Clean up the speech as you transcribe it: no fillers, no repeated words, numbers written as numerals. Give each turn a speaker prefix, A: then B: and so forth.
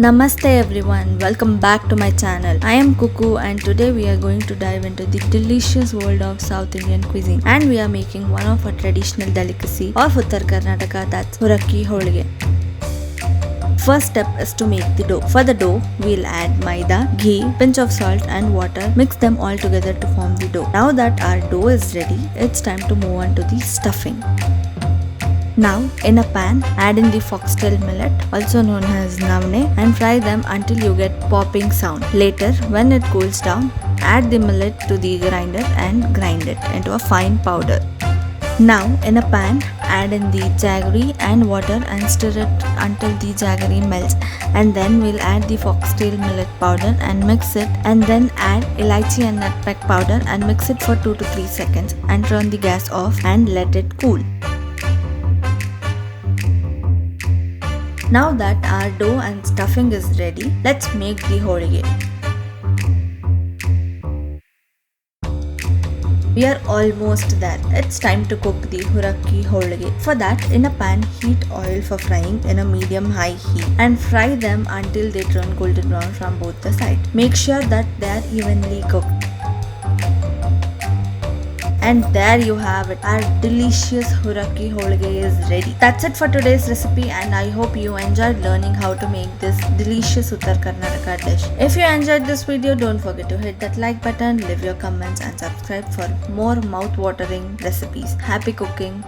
A: Namaste everyone, welcome back to my channel. I am Cuckoo and today we are going to dive into the delicious world of South Indian cuisine, and we are making one of our traditional delicacy of Uttar Karnataka, that's Huraki holige. First step is to make the dough. For the dough, we'll add Maida, ghee, pinch of salt and water. Mix them all together to form the dough. Now that our dough is ready, it's time to move on to the stuffing. Now, in a pan, add in the foxtail millet, also known as navane, and fry them until you get popping sound. Later, when it cools down, add the millet to the grinder and grind it into a fine powder. Now, in a pan, add in the jaggery and water and stir it until the jaggery melts, and then we'll add the foxtail millet powder and mix it, and then add elaichi and nutmeg powder and mix it for 2 to 3 seconds and turn the gas off and let it cool. Now that our dough and stuffing is ready, let's make the holige. We are almost there. It's time to cook the Huraki holige. For that, in a pan, heat oil for frying in a medium-high heat and fry them until they turn golden brown from both the sides. Make sure that they are evenly cooked. And there you have it, our delicious Huraki holige is ready. That's it for today's recipe, and I hope you enjoyed learning how to make this delicious Uttar Karnataka dish. If you enjoyed this video, don't forget to hit that like button, leave your comments and subscribe for more mouth-watering recipes. Happy cooking!